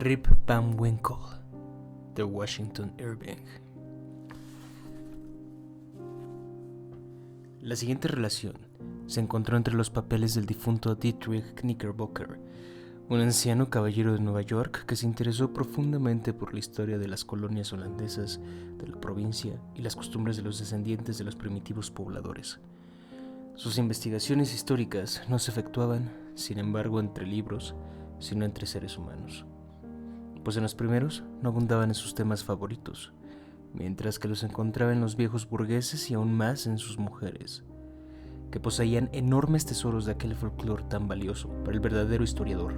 Rip Van Winkle, de Washington Irving. La siguiente relación se encontró entre los papeles del difunto Dietrich Knickerbocker, un anciano caballero de Nueva York que se interesó profundamente por la historia de las colonias holandesas de la provincia y las costumbres de los descendientes de los primitivos pobladores. Sus investigaciones históricas no se efectuaban, sin embargo, entre libros, sino entre seres humanos, pues en los primeros no abundaban en sus temas favoritos, mientras que los encontraba en los viejos burgueses y aún más en sus mujeres, que poseían enormes tesoros de aquel folclore tan valioso para el verdadero historiador.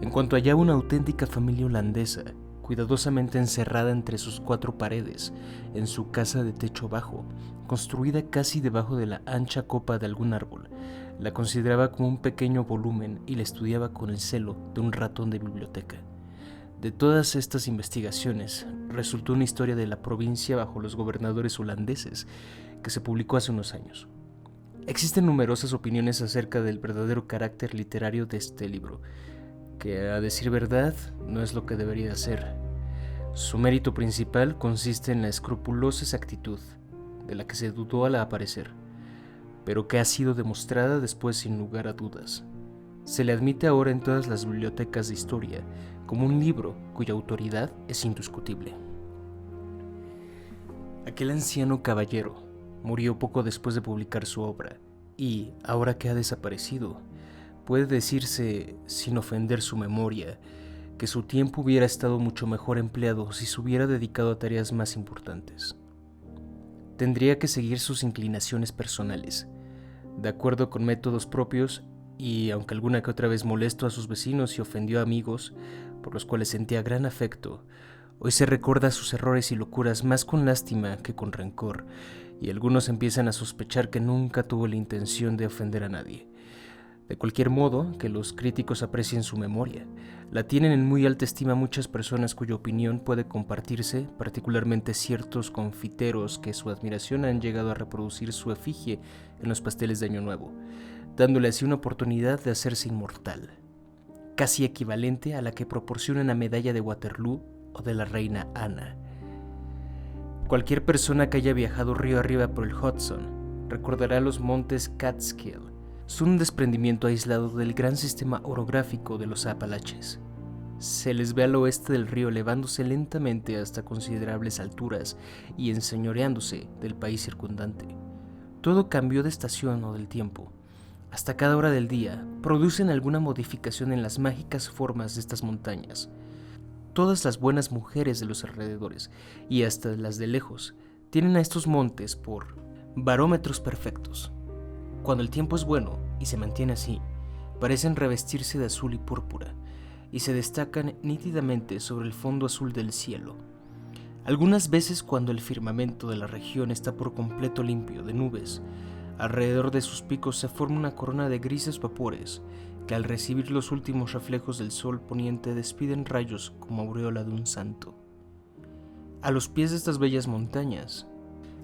En cuanto hallaba una auténtica familia holandesa, cuidadosamente encerrada entre sus cuatro paredes, en su casa de techo bajo, construida casi debajo de la ancha copa de algún árbol, la consideraba como un pequeño volumen y la estudiaba con el celo de un ratón de biblioteca. De todas estas investigaciones resultó una historia de la provincia bajo los gobernadores holandeses que se publicó hace unos años. Existen numerosas opiniones acerca del verdadero carácter literario de este libro, que a decir verdad no es lo que debería ser. Su mérito principal consiste en la escrupulosa exactitud, de la que se dudó al aparecer, pero que ha sido demostrada después sin lugar a dudas. Se le admite ahora en todas las bibliotecas de historia como un libro cuya autoridad es indiscutible. Aquel anciano caballero murió poco después de publicar su obra y, ahora que ha desaparecido, puede decirse, sin ofender su memoria, que su tiempo hubiera estado mucho mejor empleado si se hubiera dedicado a tareas más importantes. Tendría que seguir sus inclinaciones personales, de acuerdo con métodos propios, y aunque alguna que otra vez molestó a sus vecinos y ofendió a amigos, por los cuales sentía gran afecto, hoy se recuerda sus errores y locuras más con lástima que con rencor, y algunos empiezan a sospechar que nunca tuvo la intención de ofender a nadie. De cualquier modo, que los críticos aprecien su memoria. La tienen en muy alta estima muchas personas cuya opinión puede compartirse, particularmente ciertos confiteros que su admiración han llegado a reproducir su efigie en los pasteles de Año Nuevo, dándole así una oportunidad de hacerse inmortal, casi equivalente a la que proporciona una medalla de Waterloo o de la reina Ana. Cualquier persona que haya viajado río arriba por el Hudson recordará los montes Catskill. Son un desprendimiento aislado del gran sistema orográfico de los Apalaches. Se les ve al oeste del río elevándose lentamente hasta considerables alturas y enseñoreándose del país circundante. Todo cambió de estación o del tiempo. Hasta cada hora del día producen alguna modificación en las mágicas formas de estas montañas. Todas las buenas mujeres de los alrededores, y hasta las de lejos, tienen a estos montes por barómetros perfectos. Cuando el tiempo es bueno y se mantiene así, parecen revestirse de azul y púrpura, y se destacan nítidamente sobre el fondo azul del cielo. Algunas veces, cuando el firmamento de la región está por completo limpio de nubes, alrededor de sus picos se forma una corona de grises vapores que, al recibir los últimos reflejos del sol poniente, despiden rayos como aureola de un santo. A los pies de estas bellas montañas,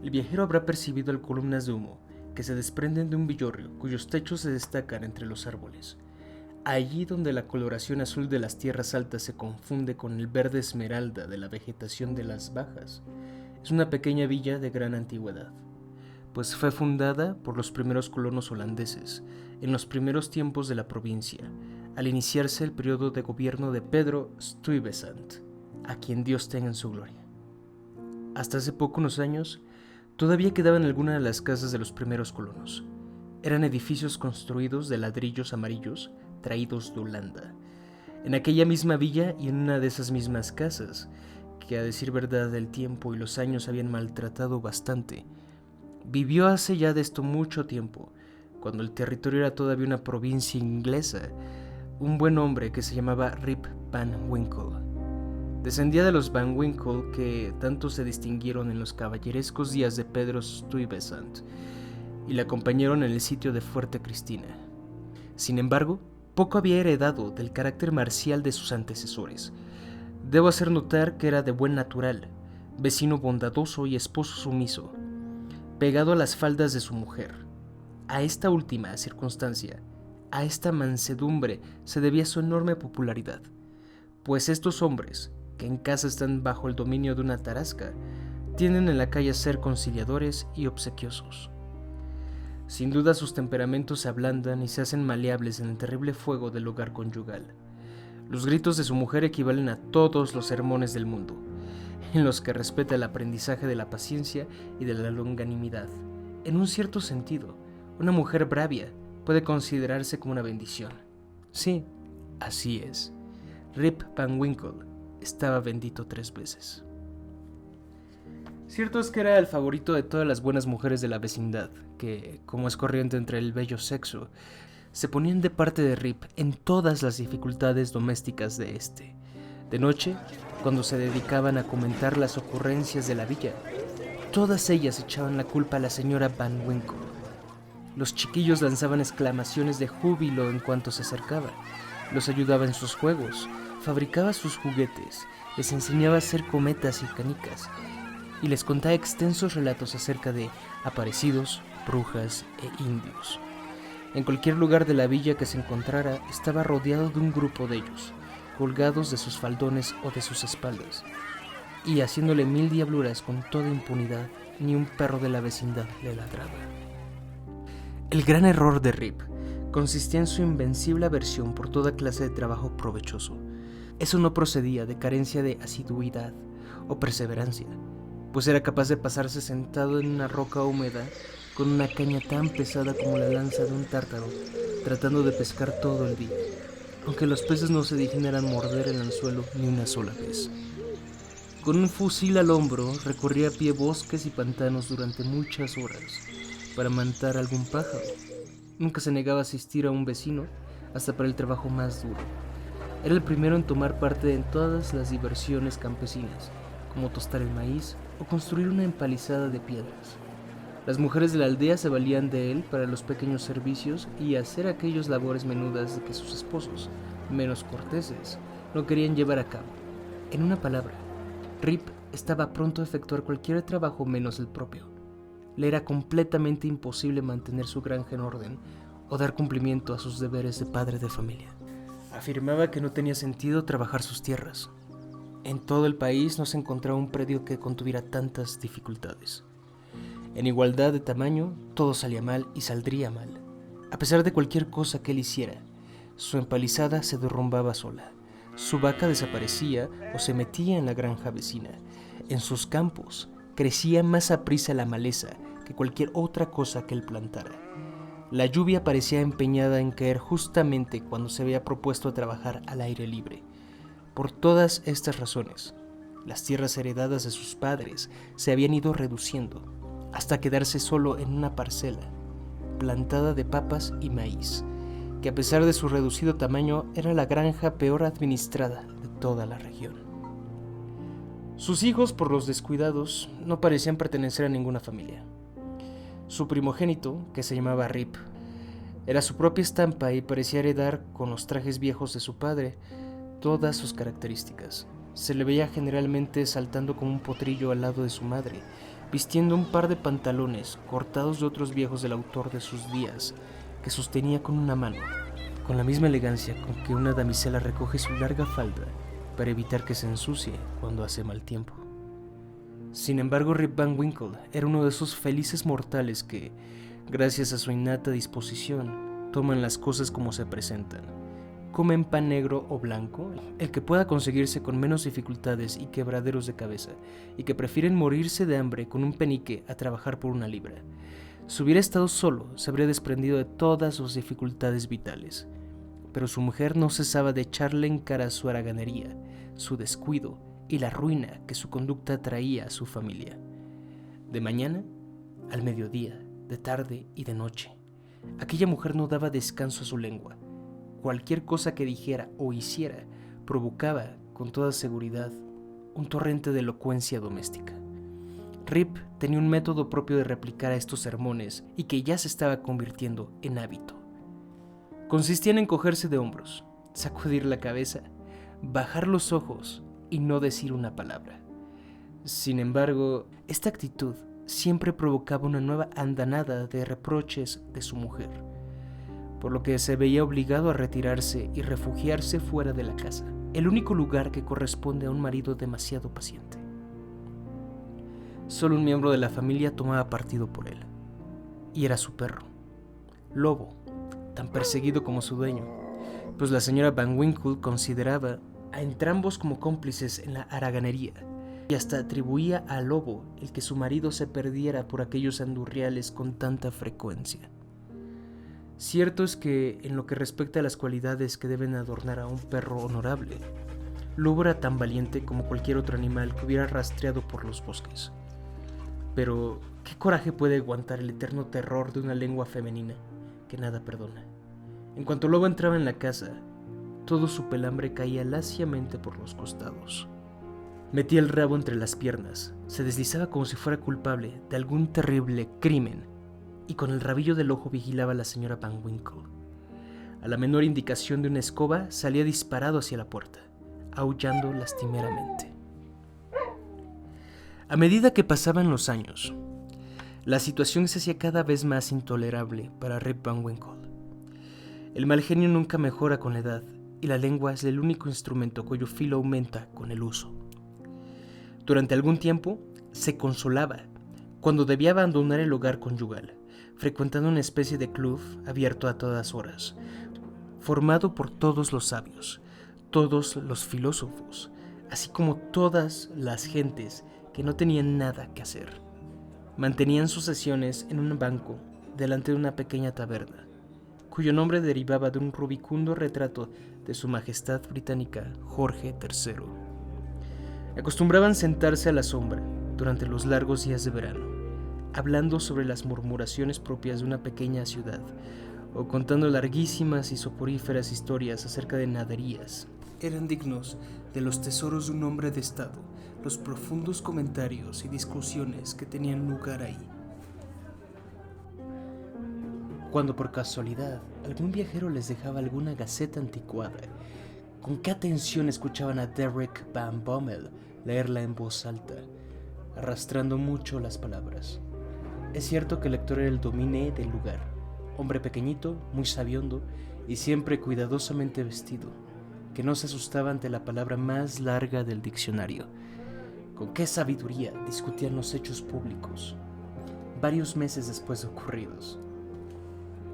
el viajero habrá percibido columnas de humo que se desprenden de un villorrio cuyos techos se destacan entre los árboles. Allí donde la coloración azul de las tierras altas se confunde con el verde esmeralda de la vegetación de las bajas, es una pequeña villa de gran antigüedad, pues fue fundada por los primeros colonos holandeses en los primeros tiempos de la provincia, al iniciarse el periodo de gobierno de Pedro Stuyvesant, a quien Dios tenga en su gloria. Hasta hace poco unos años, todavía quedaban algunas de las casas de los primeros colonos. Eran edificios construidos de ladrillos amarillos traídos de Holanda. En aquella misma villa y en una de esas mismas casas, que a decir verdad el tiempo y los años habían maltratado bastante, vivió hace ya de esto mucho tiempo, cuando el territorio era todavía una provincia inglesa, un buen hombre que se llamaba Rip Van Winkle. Descendía de los Van Winkle que tanto se distinguieron en los caballerescos días de Pedro Stuyvesant y le acompañaron en el sitio de Fuerte Cristina. Sin embargo, poco había heredado del carácter marcial de sus antecesores. Debo hacer notar que era de buen natural, vecino bondadoso y esposo sumiso, pegado a las faldas de su mujer. A esta última circunstancia, a esta mansedumbre, se debía su enorme popularidad, pues estos hombres, que en casa están bajo el dominio de una tarasca, tienden en la calle a ser conciliadores y obsequiosos. Sin duda sus temperamentos se ablandan y se hacen maleables en el terrible fuego del hogar conyugal. Los gritos de su mujer equivalen a todos los sermones del mundo, en los que respeta el aprendizaje de la paciencia y de la longanimidad. En un cierto sentido, una mujer bravia puede considerarse como una bendición. Sí, así es. Rip Van Winkle estaba bendito 3 veces. Cierto es que era el favorito de todas las buenas mujeres de la vecindad, que, como es corriente entre el bello sexo, se ponían de parte de Rip en todas las dificultades domésticas de este. De noche, cuando se dedicaban a comentar las ocurrencias de la villa, todas ellas echaban la culpa a la señora Van Winkle. Los chiquillos lanzaban exclamaciones de júbilo en cuanto se acercaba, los ayudaba en sus juegos, fabricaba sus juguetes, les enseñaba a hacer cometas y canicas, y les contaba extensos relatos acerca de aparecidos, brujas e indios. En cualquier lugar de la villa que se encontrara, estaba rodeado de un grupo de ellos, colgados de sus faldones o de sus espaldas, y haciéndole 1000 diabluras con toda impunidad. Ni un perro de la vecindad le ladraba. El gran error de Rip consistía en su invencible aversión por toda clase de trabajo provechoso. Eso no procedía de carencia de asiduidad o perseverancia, pues era capaz de pasarse sentado en una roca húmeda con una caña tan pesada como la lanza de un tártaro, tratando de pescar todo el día, aunque los peces no se dignaran morder el anzuelo ni una sola vez. Con un fusil al hombro, recorría a pie bosques y pantanos durante muchas horas para matar algún pájaro. Nunca se negaba a asistir a un vecino, hasta para el trabajo más duro. Era el primero en tomar parte en todas las diversiones campesinas, como tostar el maíz o construir una empalizada de piedras. Las mujeres de la aldea se valían de él para los pequeños servicios y hacer aquellas labores menudas que sus esposos, menos corteses, no querían llevar a cabo. En una palabra, Rip estaba pronto a efectuar cualquier trabajo menos el propio. Le era completamente imposible mantener su granja en orden o dar cumplimiento a sus deberes de padre de familia. Afirmaba que no tenía sentido trabajar sus tierras. En todo el país no se encontraba un predio que contuviera tantas dificultades. En igualdad de tamaño, todo salía mal y saldría mal. A pesar de cualquier cosa que él hiciera, su empalizada se derrumbaba sola. Su vaca desaparecía o se metía en la granja vecina. En sus campos crecía más aprisa la maleza que cualquier otra cosa que él plantara. La lluvia parecía empeñada en caer justamente cuando se había propuesto a trabajar al aire libre. Por todas estas razones, las tierras heredadas de sus padres se habían ido reduciendo hasta quedarse solo en una parcela, plantada de papas y maíz, que a pesar de su reducido tamaño era la granja peor administrada de toda la región. Sus hijos, por los descuidados, no parecían pertenecer a ninguna familia. Su primogénito, que se llamaba Rip, era su propia estampa y parecía heredar, con los trajes viejos de su padre, todas sus características. Se le veía generalmente saltando como un potrillo al lado de su madre, vistiendo un par de pantalones cortados de otros viejos del autor de sus días, que sostenía con una mano, con la misma elegancia con que una damisela recoge su larga falda para evitar que se ensucie cuando hace mal tiempo. Sin embargo, Rip Van Winkle era uno de esos felices mortales que, gracias a su innata disposición, toman las cosas como se presentan. Comen pan negro o blanco, el que pueda conseguirse con menos dificultades y quebraderos de cabeza, y que prefieren morirse de hambre con un penique a trabajar por una libra. Si hubiera estado solo, se habría desprendido de todas sus dificultades vitales. Pero su mujer no cesaba de echarle en cara su haraganería, su descuido y la ruina que su conducta traía a su familia. De mañana, al mediodía, de tarde y de noche, aquella mujer no daba descanso a su lengua. Cualquier cosa que dijera o hiciera provocaba, con toda seguridad, un torrente de elocuencia doméstica. Rip tenía un método propio de replicar a estos sermones y que ya se estaba convirtiendo en hábito. Consistía en encogerse de hombros, sacudir la cabeza, bajar los ojos y no decir una palabra. Sin embargo, esta actitud siempre provocaba una nueva andanada de reproches de su mujer, por lo que se veía obligado a retirarse y refugiarse fuera de la casa. el único lugar que corresponde a un marido demasiado paciente. Solo un miembro de la familia tomaba partido por él, y era su perro, Lobo, tan perseguido como su dueño, pues la señora Van Winkle consideraba a entrambos como cómplices en la haraganería, y hasta atribuía a Lobo el que su marido se perdiera por aquellos andurriales con tanta frecuencia. Cierto es que, en lo que respecta a las cualidades que deben adornar a un perro honorable, Lobo era tan valiente como cualquier otro animal que hubiera rastreado por los bosques. Pero, ¿qué coraje puede aguantar el eterno terror de una lengua femenina que nada perdona? En cuanto Lobo entraba en la casa, todo su pelambre caía laciamente por los costados. Metía el rabo entre las piernas, se deslizaba como si fuera culpable de algún terrible crimen, y con el rabillo del ojo vigilaba a la señora Van Winkle. A la menor indicación de una escoba salía disparado hacia la puerta, aullando lastimeramente. A medida que pasaban los años, la situación se hacía cada vez más intolerable para Rip Van Winkle. El mal genio nunca mejora con la edad, y la lengua es el único instrumento cuyo filo aumenta con el uso. Durante algún tiempo se consolaba cuando debía abandonar el hogar conyugal, frecuentando una especie de club abierto a todas horas, formado por todos los sabios, todos los filósofos, así como todas las gentes que no tenían nada que hacer. Mantenían sus sesiones en un banco delante de una pequeña taberna, cuyo nombre derivaba de un rubicundo retrato de su majestad británica Jorge III. Acostumbraban sentarse a la sombra durante los largos días de verano, hablando sobre las murmuraciones propias de una pequeña ciudad, o contando larguísimas y soporíferas historias acerca de naderías. Eran dignos de los tesoros de un hombre de estado, los profundos comentarios y discusiones que tenían lugar ahí. Cuando por casualidad algún viajero les dejaba alguna gaceta anticuada, con qué atención escuchaban a Derek Van Bommel leerla en voz alta, arrastrando mucho las palabras. Es cierto que el lector era el dominé del lugar, hombre pequeñito, muy sabiondo y siempre cuidadosamente vestido, que no se asustaba ante la palabra más larga del diccionario. Con qué sabiduría discutían los hechos públicos, varios meses después de ocurridos.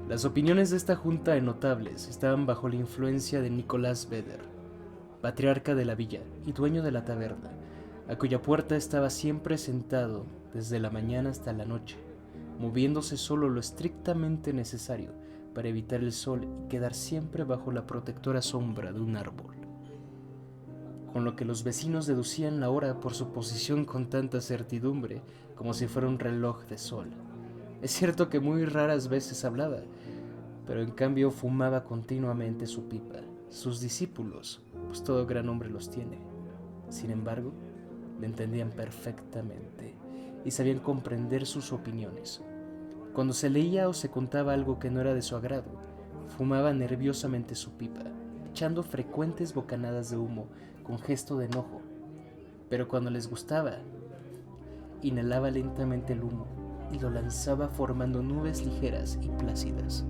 Las opiniones de esta junta de notables estaban bajo la influencia de Nicolás Beder, patriarca de la villa y dueño de la taberna, a cuya puerta estaba siempre sentado desde la mañana hasta la noche, moviéndose solo lo estrictamente necesario para evitar el sol y quedar siempre bajo la protectora sombra de un árbol. Con lo que los vecinos deducían la hora por su posición con tanta certidumbre como si fuera un reloj de sol. Es cierto que muy raras veces hablaba, pero en cambio fumaba continuamente su pipa. Sus discípulos, pues todo gran hombre los tiene, sin embargo, le entendían perfectamente y sabían comprender sus opiniones. Cuando se leía o se contaba algo que no era de su agrado, fumaba nerviosamente su pipa, echando frecuentes bocanadas de humo con gesto de enojo, pero cuando les gustaba, inhalaba lentamente el humo y lo lanzaba formando nubes ligeras y plácidas.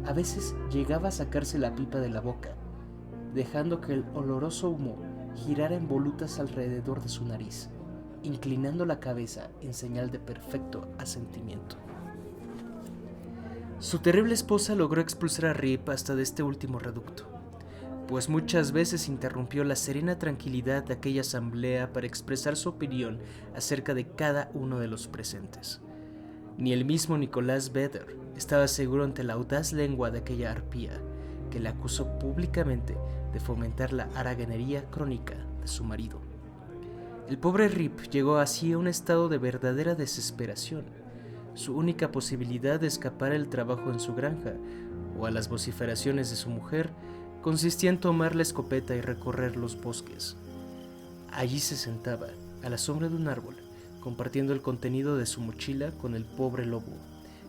A veces llegaba a sacarse la pipa de la boca, dejando que el oloroso humo girara en volutas alrededor de su nariz, inclinando la cabeza en señal de perfecto asentimiento. Su terrible esposa logró expulsar a Rip hasta de este último reducto, pues muchas veces interrumpió la serena tranquilidad de aquella asamblea para expresar su opinión acerca de cada uno de los presentes. Ni el mismo Nicolás Beder estaba seguro ante la audaz lengua de aquella arpía, que le acusó públicamente de fomentar la haraganería crónica de su marido. El pobre Rip llegó así a un estado de verdadera desesperación. Su única posibilidad de escapar al trabajo en su granja o a las vociferaciones de su mujer consistía en tomar la escopeta y recorrer los bosques. Allí se sentaba, a la sombra de un árbol, compartiendo el contenido de su mochila con el pobre lobo,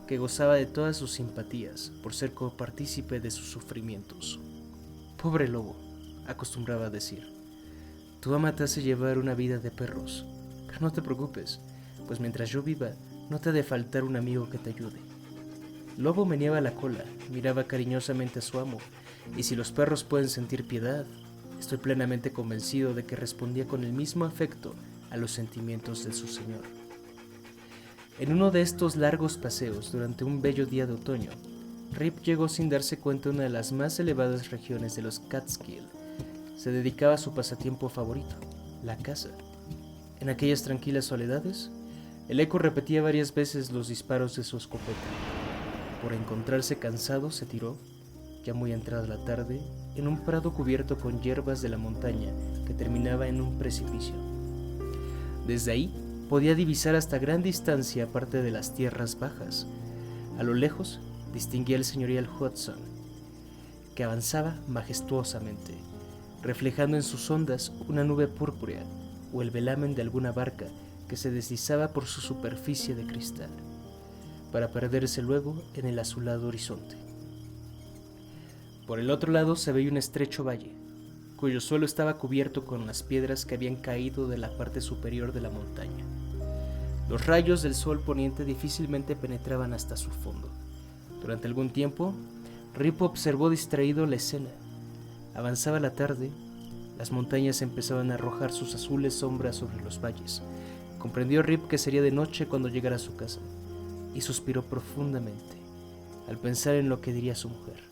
que gozaba de todas sus simpatías por ser copartícipe de sus sufrimientos. «Pobre lobo», acostumbraba a decir, «tu ama te hace llevar una vida de perros, pero no te preocupes, pues mientras yo viva, no te ha de faltar un amigo que te ayude». Lobo meneaba la cola, miraba cariñosamente a su amo, y si los perros pueden sentir piedad, Estoy plenamente convencido de que respondía con el mismo afecto a los sentimientos de su señor. En uno de estos largos paseos, durante un bello día de otoño, Rip llegó sin darse cuenta a una de las más elevadas regiones de los Catskill. Se dedicaba a su pasatiempo favorito, la caza. En aquellas tranquilas soledades, el eco repetía varias veces los disparos de su escopeta. Por encontrarse cansado, se tiró, ya muy entrada la tarde, en un prado cubierto con hierbas de la montaña que terminaba en un precipicio. Desde ahí podía divisar hasta gran distancia parte de las tierras bajas. A lo lejos distinguía el señorial Hudson, que avanzaba majestuosamente, reflejando en sus ondas una nube púrpura o el velamen de alguna barca que se deslizaba por su superficie de cristal, para perderse luego en el azulado horizonte. Por el otro lado se veía un estrecho valle, cuyo suelo estaba cubierto con las piedras que habían caído de la parte superior de la montaña. Los rayos del sol poniente difícilmente penetraban hasta su fondo. Durante algún tiempo, Rip observó distraído la escena. Avanzaba la tarde, las montañas empezaban a arrojar sus azules sombras sobre los valles. Comprendió Rip que sería de noche cuando llegara a su casa, y suspiró profundamente al pensar en lo que diría su mujer.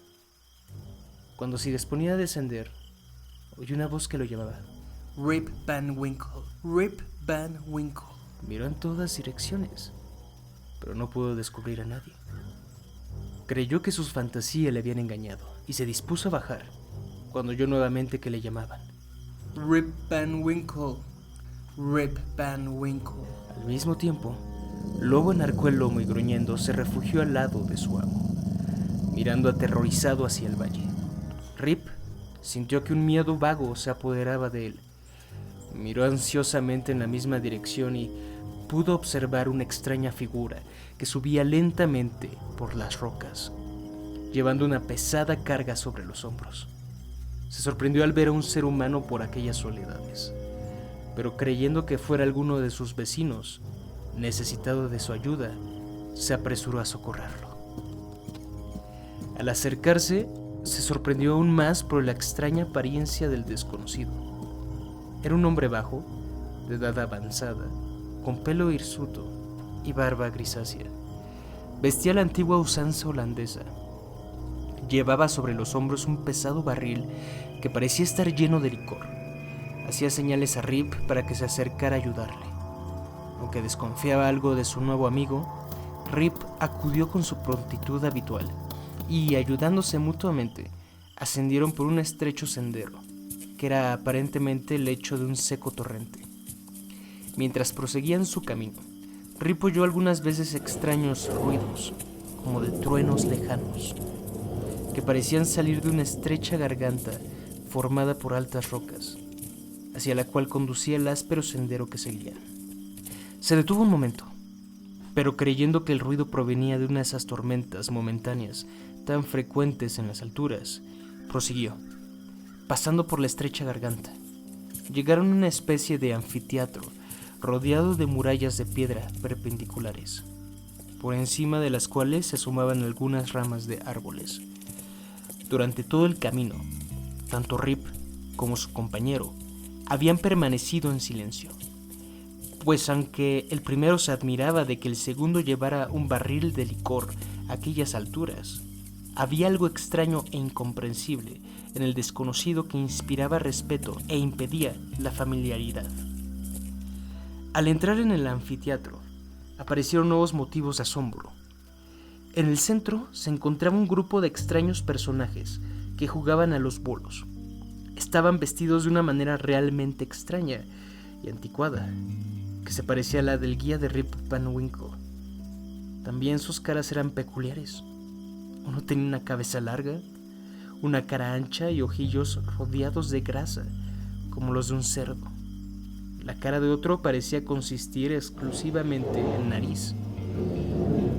Cuando se disponía a descender, oyó una voz que lo llamaba. Rip Van Winkle, Rip Van Winkle. Miró en todas direcciones, pero no pudo descubrir a nadie. Creyó que sus fantasías le habían engañado y se dispuso a bajar, cuando oyó nuevamente que le llamaban. Rip Van Winkle, Rip Van Winkle. Al mismo tiempo, Lobo enarcó el lomo y gruñendo se refugió al lado de su amo, mirando aterrorizado hacia el valle. Rip sintió que un miedo vago se apoderaba de él. Miró ansiosamente en la misma dirección y pudo observar una extraña figura que subía lentamente por las rocas, llevando una pesada carga sobre los hombros. Se sorprendió al ver a un ser humano por aquellas soledades, pero creyendo que fuera alguno de sus vecinos, necesitado de su ayuda, se apresuró a socorrerlo. Al acercarse, se sorprendió aún más por la extraña apariencia del desconocido. Era un hombre bajo, de edad avanzada, con pelo hirsuto y barba grisácea. Vestía la antigua usanza holandesa. Llevaba sobre los hombros un pesado barril que parecía estar lleno de licor. Hacía señales a Rip para que se acercara a ayudarle. Aunque desconfiaba algo de su nuevo amigo, Rip acudió con su prontitud habitual y, ayudándose mutuamente, ascendieron por un estrecho sendero, que era aparentemente el lecho de un seco torrente. Mientras proseguían su camino, Rip oyó algunas veces extraños ruidos, como de truenos lejanos, que parecían salir de una estrecha garganta formada por altas rocas, hacia la cual conducía el áspero sendero que seguían. Se detuvo un momento, pero creyendo que el ruido provenía de una de esas tormentas momentáneas tan frecuentes en las alturas, prosiguió, pasando por la estrecha garganta. Llegaron a una especie de anfiteatro rodeado de murallas de piedra perpendiculares, por encima de las cuales se asomaban algunas ramas de árboles. Durante todo el camino, tanto Rip como su compañero habían permanecido en silencio, pues aunque el primero se admiraba de que el segundo llevara un barril de licor a aquellas alturas, había algo extraño e incomprensible en el desconocido que inspiraba respeto e impedía la familiaridad. Al entrar en el anfiteatro, aparecieron nuevos motivos de asombro. En el centro se encontraba un grupo de extraños personajes que jugaban a los bolos. Estaban vestidos de una manera realmente extraña y anticuada, que se parecía a la del guía de Rip Van Winkle. También sus caras eran peculiares. Uno tenía una cabeza larga, una cara ancha y ojillos rodeados de grasa, como los de un cerdo. La cara de otro parecía consistir exclusivamente en nariz,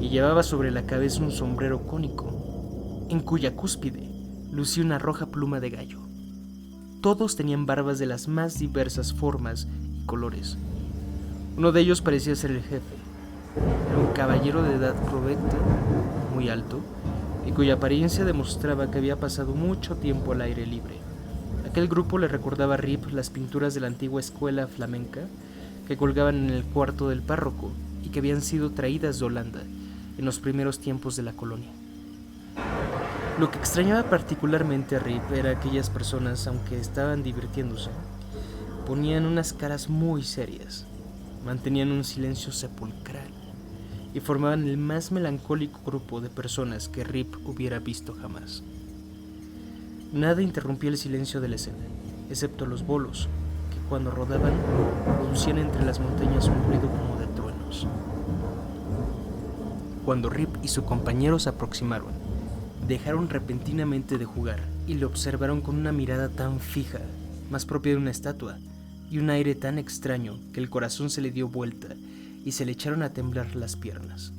y llevaba sobre la cabeza un sombrero cónico, en cuya cúspide lucía una roja pluma de gallo. Todos tenían barbas de las más diversas formas y colores. Uno de ellos parecía ser el jefe. Era un caballero de edad provecta, muy alto, y cuya apariencia demostraba que había pasado mucho tiempo al aire libre. Aquel grupo le recordaba a Rip las pinturas de la antigua escuela flamenca que colgaban en el cuarto del párroco y que habían sido traídas de Holanda en los primeros tiempos de la colonia. Lo que extrañaba particularmente a Rip era aquellas personas, aunque estaban divirtiéndose, ponían unas caras muy serias, mantenían un silencio sepulcral y formaban el más melancólico grupo de personas que Rip hubiera visto jamás. Nada interrumpía el silencio de la escena, excepto los bolos, que cuando rodaban producían entre las montañas un ruido como de truenos. Cuando Rip y su compañero se aproximaron, dejaron repentinamente de jugar y le observaron con una mirada tan fija, más propia de una estatua, y un aire tan extraño que el corazón se le dio vuelta y se le echaron a temblar las piernas.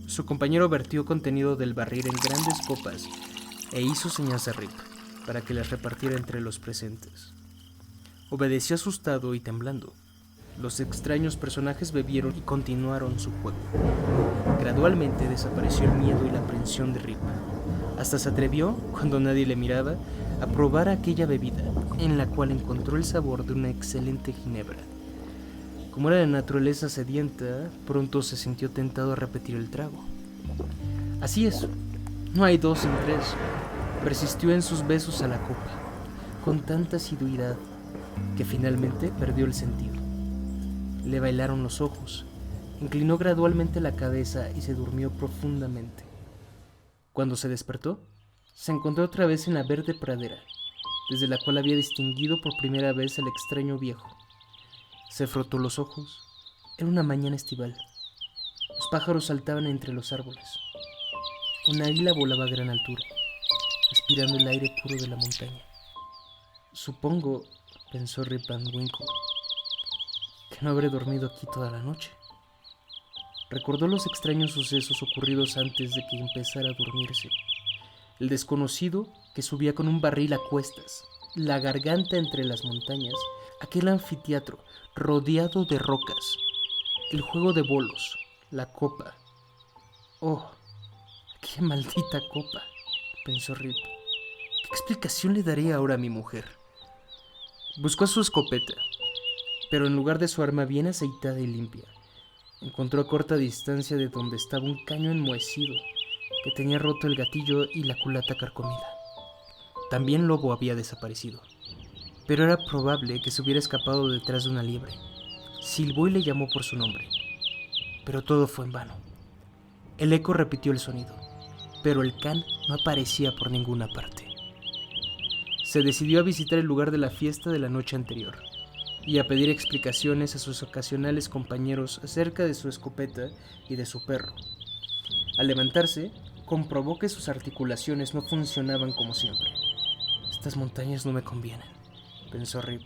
Su compañero vertió contenido del barril en grandes copas e hizo señas a Rip para que las repartiera entre los presentes. Obedeció asustado y temblando. Los extraños personajes bebieron y continuaron su juego. Gradualmente desapareció el miedo y la aprensión de Rip. Hasta se atrevió, cuando nadie le miraba, a probar aquella bebida, en la cual encontró el sabor de una excelente ginebra. Como era de naturaleza sedienta, pronto se sintió tentado a repetir el trago. Así es, no hay dos sin tres. Persistió en sus besos a la copa, con tanta asiduidad que finalmente perdió el sentido. Le bailaron los ojos, inclinó gradualmente la cabeza y se durmió profundamente. Cuando se despertó, se encontró otra vez en la verde pradera, desde la cual había distinguido por primera vez al extraño viejo. Se frotó los ojos. Era una mañana estival. Los pájaros saltaban entre los árboles. Un águila volaba a gran altura, aspirando el aire puro de la montaña. Supongo, pensó Rip Van Winkle, que no habré dormido aquí toda la noche. Recordó los extraños sucesos ocurridos antes de que empezara a dormirse. El desconocido que subía con un barril a cuestas, la garganta entre las montañas, aquel anfiteatro rodeado de rocas, el juego de bolos, la copa. Oh, qué maldita copa, pensó Rip. ¿Qué explicación le daré ahora a mi mujer? Buscó su escopeta, pero en lugar de su arma bien aceitada y limpia, encontró a corta distancia de donde estaba un caño enmohecido que tenía roto el gatillo y la culata carcomida. También Lobo había desaparecido, pero era probable que se hubiera escapado detrás de una liebre. Silbó y le llamó por su nombre, pero todo fue en vano. El eco repitió el sonido, pero el can no aparecía por ninguna parte. Se decidió a visitar el lugar de la fiesta de la noche anterior y a pedir explicaciones a sus ocasionales compañeros acerca de su escopeta y de su perro. Al levantarse, comprobó que sus articulaciones no funcionaban como siempre. Estas montañas no me convienen, pensó Rip.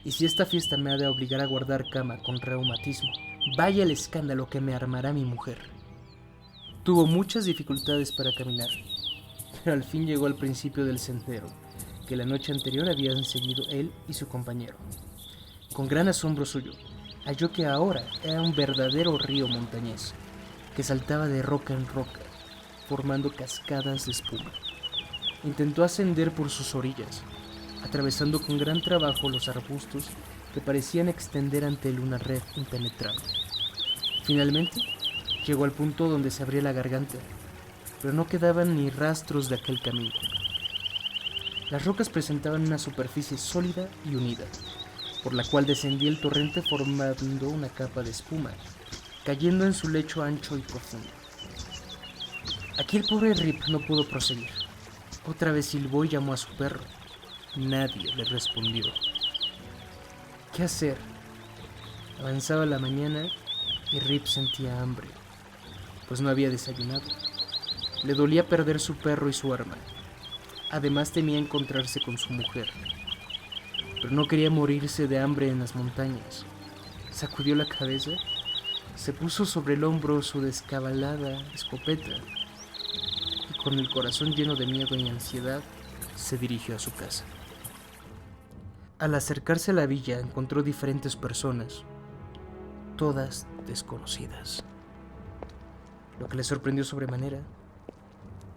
Y si esta fiesta me ha de obligar a guardar cama con reumatismo, vaya el escándalo que me armará mi mujer. Tuvo muchas dificultades para caminar, pero al fin llegó al principio del sendero que la noche anterior habían seguido él y su compañero. Con gran asombro suyo, halló que ahora era un verdadero río montañés, que saltaba de roca en roca, formando cascadas de espuma. Intentó ascender por sus orillas, atravesando con gran trabajo los arbustos que parecían extender ante él una red impenetrable. Finalmente, llegó al punto donde se abría la garganta, pero no quedaban ni rastros de aquel camino. Las rocas presentaban una superficie sólida y unida, por la cual descendía el torrente formando una capa de espuma, cayendo en su lecho ancho y profundo. Aquí el pobre Rip no pudo proseguir. Otra vez silbó y llamó a su perro. Nadie le respondió. ¿Qué hacer? Avanzaba la mañana y Rip sentía hambre, pues no había desayunado. Le dolía perder su perro y su arma. Además temía encontrarse con su mujer, pero no quería morirse de hambre en las montañas. Sacudió la cabeza, se puso sobre el hombro su descabalada escopeta y con el corazón lleno de miedo y ansiedad se dirigió a su casa. Al acercarse a la villa encontró diferentes personas, todas desconocidas, lo que le sorprendió sobremanera,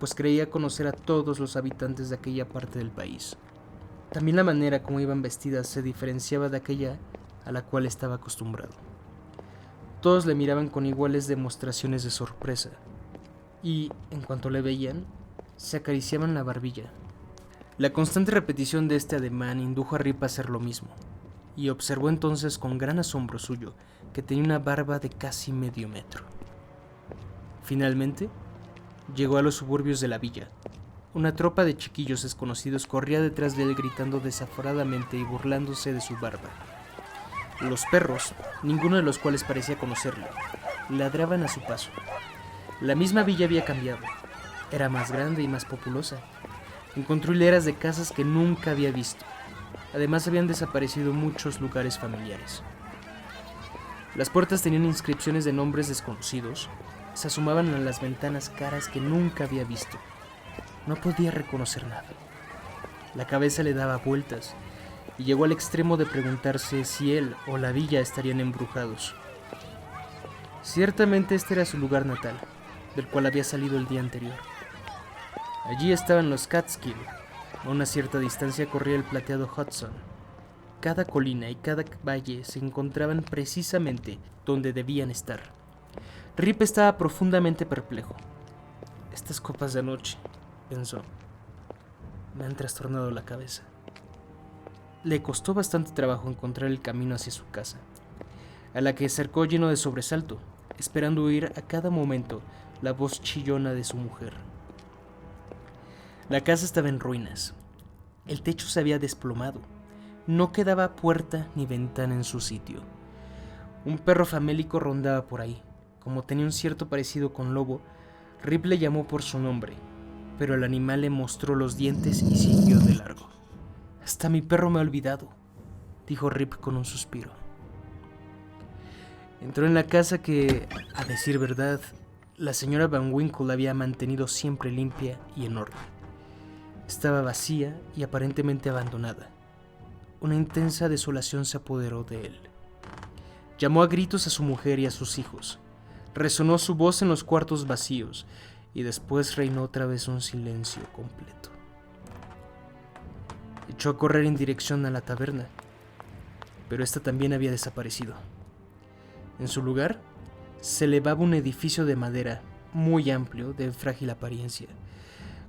pues creía conocer a todos los habitantes de aquella parte del país. También la manera como iban vestidas se diferenciaba de aquella a la cual estaba acostumbrado. Todos le miraban con iguales demostraciones de sorpresa, y, en cuanto le veían, se acariciaban la barbilla. La constante repetición de este ademán indujo a Rip a hacer lo mismo, y observó entonces con gran asombro suyo que tenía una barba de casi medio metro. Finalmente, llegó a los suburbios de la villa. Una tropa de chiquillos desconocidos corría detrás de él gritando desaforadamente y burlándose de su barba. Los perros, ninguno de los cuales parecía conocerle, ladraban a su paso. La misma villa había cambiado. Era más grande y más populosa. Encontró hileras de casas que nunca había visto. Además, habían desaparecido muchos lugares familiares. Las puertas tenían inscripciones de nombres desconocidos. Se asomaban a las ventanas caras que nunca había visto. No podía reconocer nada. La cabeza le daba vueltas y llegó al extremo de preguntarse si él o la villa estarían embrujados. Ciertamente este era su lugar natal, del cual había salido el día anterior. Allí estaban los Catskill. A una cierta distancia corría el plateado Hudson. Cada colina y cada valle se encontraban precisamente donde debían estar. Rip estaba profundamente perplejo. Estas copas de anoche, pensó, me han trastornado la cabeza. Le costó bastante trabajo encontrar el camino hacia su casa, a la que acercó lleno de sobresalto, esperando oír a cada momento la voz chillona de su mujer. La casa estaba en ruinas. El techo se había desplomado. No quedaba puerta ni ventana en su sitio. Un perro famélico rondaba por ahí. Como tenía un cierto parecido con lobo, Rip le llamó por su nombre, pero el animal le mostró los dientes y siguió de largo. «Hasta mi perro me ha olvidado», dijo Rip con un suspiro. Entró en la casa que, a decir verdad, la señora Van Winkle había mantenido siempre limpia y en orden. Estaba vacía y aparentemente abandonada. Una intensa desolación se apoderó de él. Llamó a gritos a su mujer y a sus hijos. Resonó su voz en los cuartos vacíos y después reinó otra vez un silencio completo. Echó a correr en dirección a la taberna, pero esta también había desaparecido. En su lugar se elevaba un edificio de madera muy amplio, de frágil apariencia,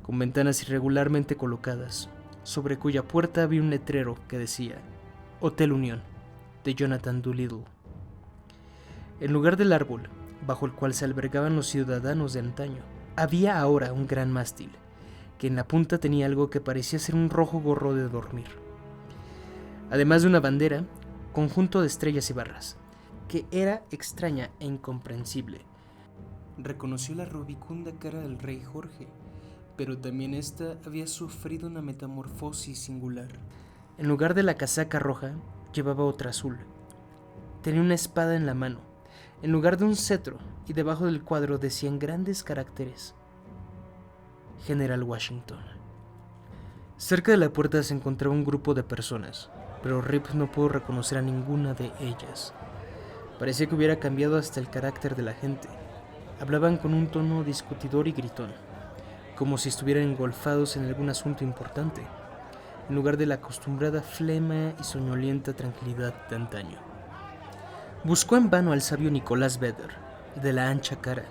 con ventanas irregularmente colocadas, sobre cuya puerta había un letrero que decía Hotel Unión, de Jonathan Doolittle. En lugar del árbol, bajo el cual se albergaban los ciudadanos de antaño, había ahora un gran mástil, que en la punta tenía algo que parecía ser un rojo gorro de dormir. Además de una bandera, conjunto de estrellas y barras, que era extraña e incomprensible. Reconoció la rubicunda cara del rey Jorge, pero también ésta había sufrido una metamorfosis singular. En lugar de la casaca roja, llevaba otra azul. Tenía una espada en la mano, en lugar de un cetro, y debajo del cuadro decía en grandes caracteres: General Washington. Cerca de la puerta se encontraba un grupo de personas, pero Rip no pudo reconocer a ninguna de ellas. Parecía que hubiera cambiado hasta el carácter de la gente. Hablaban con un tono discutidor y gritón, como si estuvieran engolfados en algún asunto importante, en lugar de la acostumbrada flema y soñolienta tranquilidad de antaño. Buscó en vano al sabio Nicolás Vedder, de la ancha cara,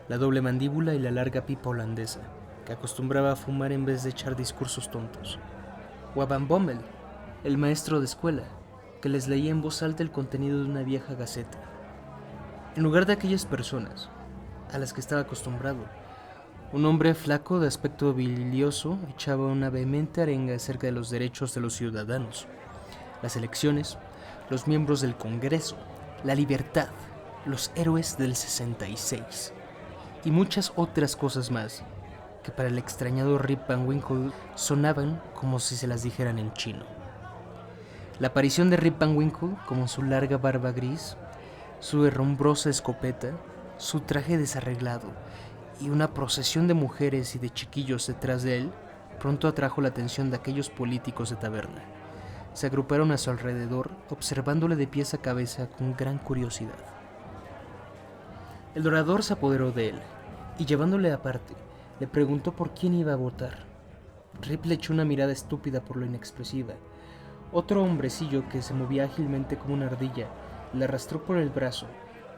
la doble mandíbula y la larga pipa holandesa, que acostumbraba a fumar en vez de echar discursos tontos, o a Van Bommel, el maestro de escuela, que les leía en voz alta el contenido de una vieja gaceta. En lugar de aquellas personas a las que estaba acostumbrado, un hombre flaco de aspecto bilioso echaba una vehemente arenga acerca de los derechos de los ciudadanos, las elecciones, los miembros del Congreso, la libertad, los héroes del 66 y muchas otras cosas más que para el extrañado Rip Van Winkle sonaban como si se las dijeran en chino. La aparición de Rip Van Winkle, con su larga barba gris, su herrumbrosa escopeta, su traje desarreglado y una procesión de mujeres y de chiquillos detrás de él, pronto atrajo la atención de aquellos políticos de taberna. Se agruparon a su alrededor, observándole de pies a cabeza con gran curiosidad. El orador se apoderó de él y, llevándole aparte, le preguntó por quién iba a votar. Rip le echó una mirada estúpida por lo inexpresiva. Otro hombrecillo que se movía ágilmente como una ardilla le arrastró por el brazo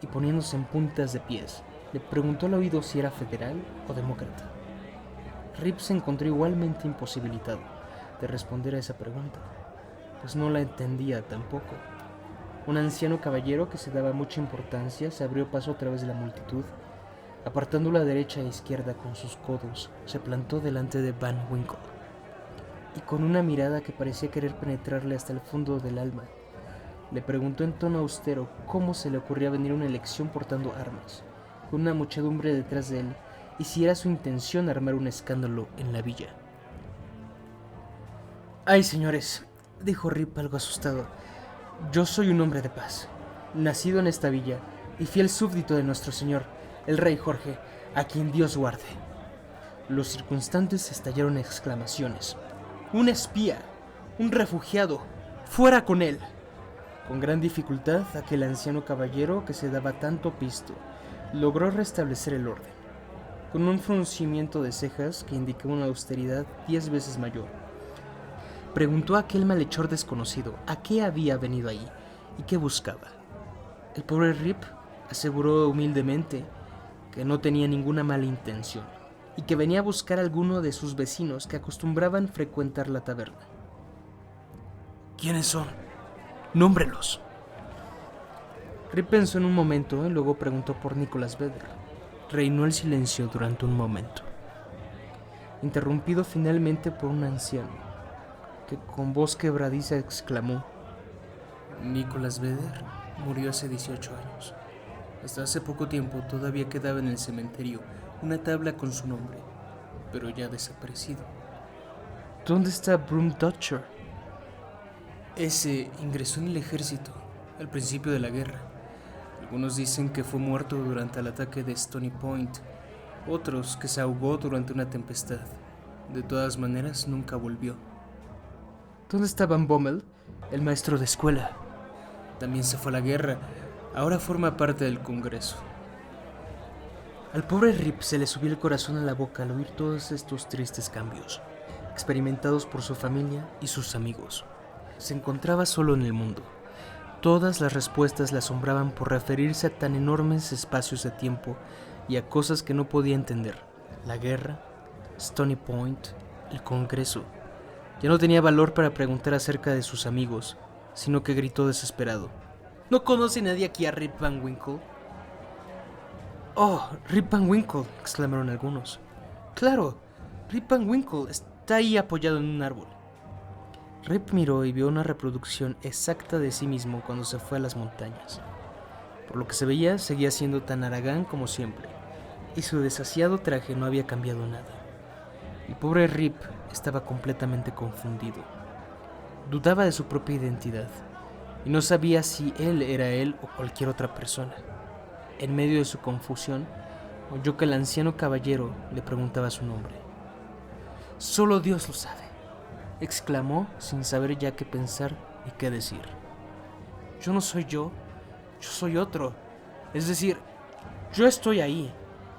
y poniéndose en puntas de pies, le preguntó al oído si era federal o demócrata. Rip se encontró igualmente imposibilitado de responder a esa pregunta, pues no la entendía tampoco. Un anciano caballero que se daba mucha importancia se abrió paso a través de la multitud. Apartando la derecha e izquierda con sus codos, se plantó delante de Van Winkle, y con una mirada que parecía querer penetrarle hasta el fondo del alma, le preguntó en tono austero cómo se le ocurría venir a una elección portando armas, con una muchedumbre detrás de él, y si era su intención armar un escándalo en la villa. «Ay, señores», dijo Rip algo asustado, «yo soy un hombre de paz, nacido en esta villa y fiel súbdito de nuestro señor, el rey Jorge, a quien Dios guarde». Los circunstantes estallaron en exclamaciones. «¡Un espía! ¡Un refugiado! ¡Fuera con él!». Con gran dificultad, aquel anciano caballero que se daba tanto pisto logró restablecer el orden, con un fruncimiento de cejas que indicaba una austeridad 10 veces mayor. Preguntó a aquel malhechor desconocido a qué había venido ahí y qué buscaba. El pobre Rip aseguró humildemente que no tenía ninguna mala intención y que venía a buscar a alguno de sus vecinos que acostumbraban frecuentar la taberna. «¿Quiénes son? Nómbrelos». Rip pensó en un momento y luego preguntó por Nicholas Vedder. Reinó el silencio durante un momento, interrumpido finalmente por un anciano que con voz quebradiza exclamó: «Nicholas Vedder murió hace 18 años. Hasta hace poco tiempo todavía quedaba en el cementerio una tabla con su nombre, pero ya desaparecido». «¿Dónde está Broom Dutcher?» «Ese ingresó en el ejército al principio de la guerra. Algunos dicen que fue muerto durante el ataque de Stony Point, otros que se ahogó durante una tempestad. De todas maneras, nunca volvió». «¿Dónde está Van Bommel, el maestro de escuela?» «También se fue a la guerra. Ahora forma parte del Congreso». Al pobre Rip se le subió el corazón a la boca al oír todos estos tristes cambios, experimentados por su familia y sus amigos. Se encontraba solo en el mundo. Todas las respuestas le asombraban por referirse a tan enormes espacios de tiempo y a cosas que no podía entender. La guerra, Stony Point, el Congreso. Ya no tenía valor para preguntar acerca de sus amigos, sino que gritó desesperado: «¿No conoce nadie aquí a Rip Van Winkle?». «Oh, Rip Van Winkle», exclamaron algunos. «Claro, Rip Van Winkle está ahí apoyado en un árbol». Rip miró y vio una reproducción exacta de sí mismo cuando se fue a las montañas. Por lo que se veía, seguía siendo tan haragán como siempre, y su desasiado traje no había cambiado nada. El pobre Rip estaba completamente confundido. Dudaba de su propia identidad, y no sabía si él era él o cualquier otra persona. En medio de su confusión, oyó que el anciano caballero le preguntaba su nombre. «Solo Dios lo sabe», exclamó sin saber ya qué pensar y qué decir. «Yo no soy yo soy otro. Es decir, yo estoy ahí.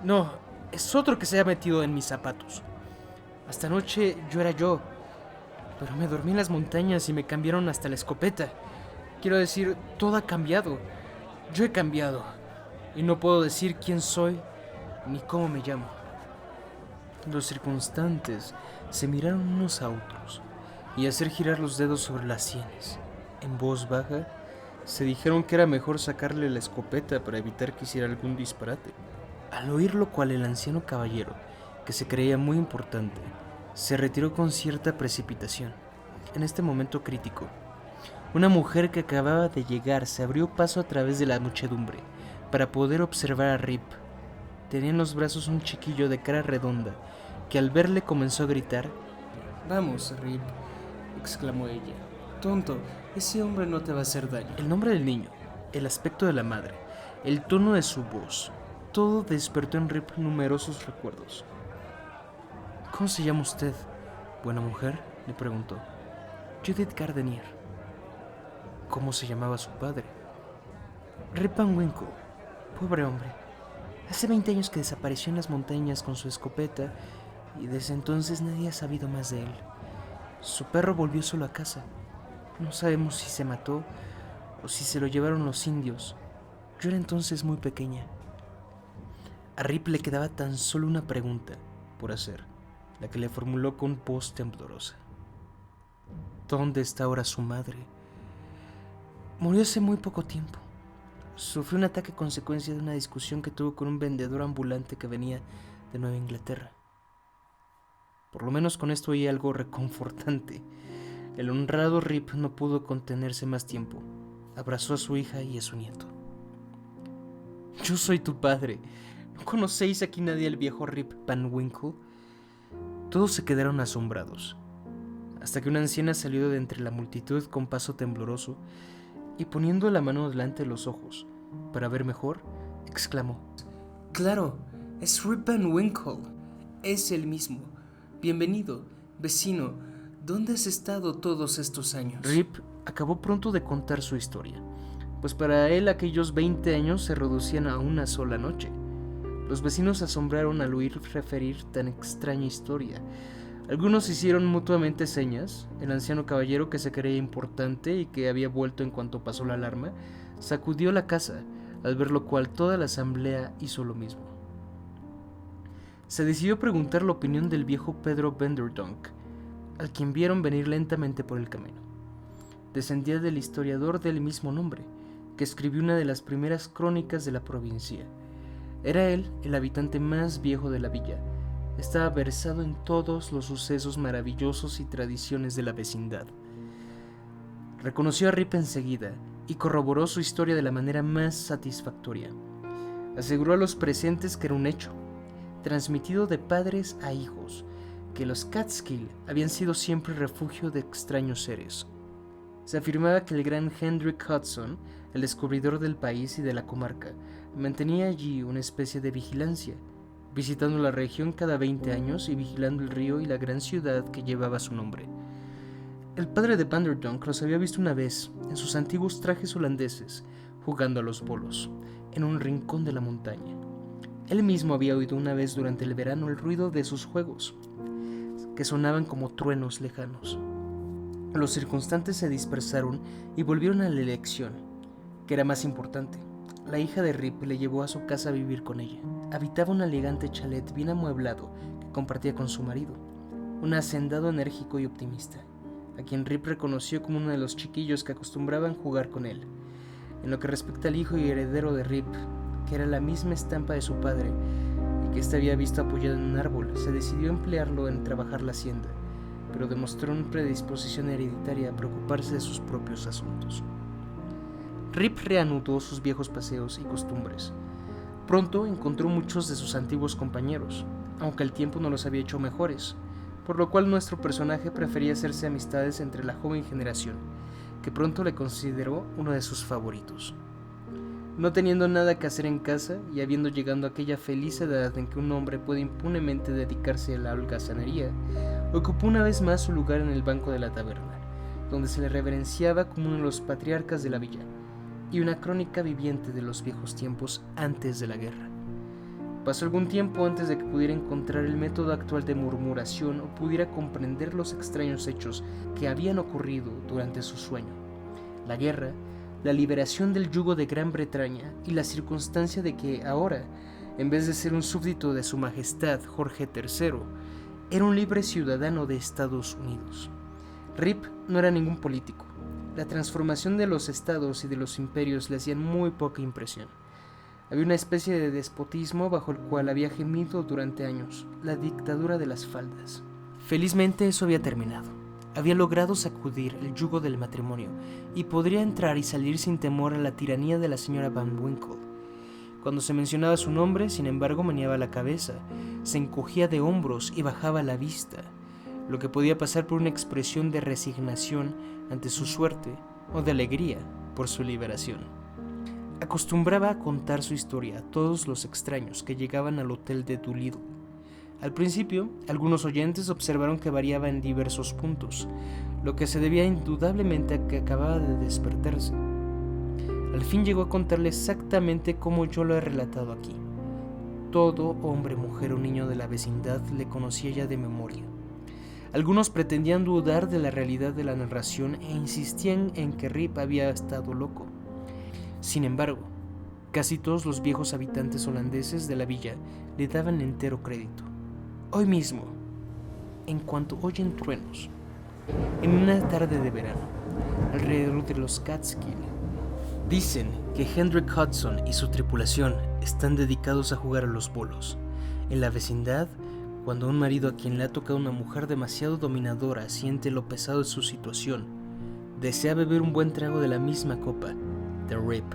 No, es otro que se ha metido en mis zapatos. Hasta anoche yo era yo, pero me dormí en las montañas y me cambiaron hasta la escopeta. Quiero decir, todo ha cambiado. Yo he cambiado, y no puedo decir quién soy ni cómo me llamo». Los circunstantes se miraron unos a otros y hacer girar los dedos sobre las sienes. En voz baja, se dijeron que era mejor sacarle la escopeta para evitar que hiciera algún disparate. Al oír lo cual, el anciano caballero, que se creía muy importante, se retiró con cierta precipitación. En este momento crítico, una mujer que acababa de llegar se abrió paso a través de la muchedumbre para poder observar a Rip. Tenía en los brazos un chiquillo de cara redonda que al verle comenzó a gritar: «Vamos, Rip», exclamó ella. «Tonto, ese hombre no te va a hacer daño». El nombre del niño, el aspecto de la madre, el tono de su voz, todo despertó en Rip numerosos recuerdos. «¿Cómo se llama usted, buena mujer?», le preguntó. «Judith Gardenier». ¿Cómo se llamaba su padre? «Rip Van Winkle. Pobre hombre. Hace 20 años que desapareció en las montañas con su escopeta y desde entonces nadie ha sabido más de él. Su perro volvió solo a casa. No sabemos si se mató o si se lo llevaron los indios. Yo era entonces muy pequeña. A Rip le quedaba tan solo una pregunta por hacer, la que le formuló con voz temblorosa. ¿Dónde está ahora su madre? Murió hace muy poco tiempo. Sufrió un ataque a consecuencia de una discusión que tuvo con un vendedor ambulante que venía de Nueva Inglaterra. Por lo menos con esto oí algo reconfortante. El honrado Rip no pudo contenerse más tiempo. Abrazó a su hija y a su nieto. Yo soy tu padre. ¿No conocéis aquí nadie al viejo Rip Van Winkle? Todos se quedaron asombrados, hasta que una anciana salió de entre la multitud con paso tembloroso y poniendo la mano delante de los ojos para ver mejor, exclamó: «Claro, es Rip Van Winkle. Es el mismo. Bienvenido, vecino. ¿Dónde has estado todos estos años?» Rip acabó pronto de contar su historia, pues para él aquellos 20 años se reducían a una sola noche. Los vecinos se asombraron al oír referir tan extraña historia. Algunos hicieron mutuamente señas. El anciano caballero, que se creía importante y que había vuelto en cuanto pasó la alarma, sacudió la casa, al ver lo cual toda la asamblea hizo lo mismo. Se decidió preguntar la opinión del viejo Pedro Vanderdonk, al quien vieron venir lentamente por el camino. Descendía del historiador del mismo nombre, que escribió una de las primeras crónicas de la provincia. Era él el habitante más viejo de la villa. Estaba versado en todos los sucesos maravillosos y tradiciones de la vecindad. Reconoció a Rip enseguida y corroboró su historia de la manera más satisfactoria. Aseguró a los presentes que era un hecho, transmitido de padres a hijos, que los Catskill habían sido siempre refugio de extraños seres. Se afirmaba que el gran Hendrik Hudson, el descubridor del país y de la comarca, mantenía allí una especie de vigilancia, visitando la región cada 20 años y vigilando el río y la gran ciudad que llevaba su nombre. El padre de Vanderdonk los había visto una vez, en sus antiguos trajes holandeses, jugando a los bolos, en un rincón de la montaña. Él mismo había oído una vez durante el verano el ruido de sus juegos, que sonaban como truenos lejanos. Los circunstantes se dispersaron y volvieron a la elección, que era más importante. La hija de Rip le llevó a su casa a vivir con ella. Habitaba un elegante chalet bien amueblado que compartía con su marido, un hacendado enérgico y optimista, a quien Rip reconoció como uno de los chiquillos que acostumbraban jugar con él. En lo que respecta al hijo y heredero de Rip, que era la misma estampa de su padre y que éste había visto apoyado en un árbol, se decidió emplearlo en trabajar la hacienda, pero demostró una predisposición hereditaria a preocuparse de sus propios asuntos. Rip reanudó sus viejos paseos y costumbres. Pronto encontró muchos de sus antiguos compañeros, aunque el tiempo no los había hecho mejores, por lo cual nuestro personaje prefería hacerse amistades entre la joven generación, que pronto le consideró uno de sus favoritos. No teniendo nada que hacer en casa y habiendo llegado a aquella feliz edad en que un hombre puede impunemente dedicarse a la holgazanería, ocupó una vez más su lugar en el banco de la taberna, donde se le reverenciaba como uno de los patriarcas de la villa, y una crónica viviente de los viejos tiempos antes de la guerra. Pasó algún tiempo antes de que pudiera encontrar el método actual de murmuración o pudiera comprender los extraños hechos que habían ocurrido durante su sueño. La guerra, la liberación del yugo de Gran Bretaña y la circunstancia de que ahora, en vez de ser un súbdito de su majestad Jorge III, era un libre ciudadano de Estados Unidos. Rip no era ningún político. La transformación de los estados y de los imperios le hacían muy poca impresión. Había una especie de despotismo bajo el cual había gemido durante años, la dictadura de las faldas. Felizmente eso había terminado. Había logrado sacudir el yugo del matrimonio y podría entrar y salir sin temor a la tiranía de la señora Van Winkle. Cuando se mencionaba su nombre, sin embargo, meneaba la cabeza, se encogía de hombros y bajaba la vista, lo que podía pasar por una expresión de resignación ante su suerte o de alegría por su liberación. Acostumbraba a contar su historia a todos los extraños que llegaban al hotel de Doolittle. Al principio, algunos oyentes observaron que variaba en diversos puntos, lo que se debía indudablemente a que acababa de despertarse. Al fin llegó a contarle exactamente como yo lo he relatado aquí. todo hombre, mujer o niño de la vecindad le conocía ya de memoria. Algunos pretendían dudar de la realidad de la narración e insistían en que Rip había estado loco. Sin embargo, casi todos los viejos habitantes holandeses de la villa le daban entero crédito. Hoy mismo, en cuanto oyen truenos, en una tarde de verano, alrededor de los Catskill, dicen que Hendrik Hudson y su tripulación están dedicados a jugar a los bolos. En la vecindad, cuando un marido a quien le ha tocado una mujer demasiado dominadora siente lo pesado de su situación, desea beber un buen trago de la misma copa de Rip.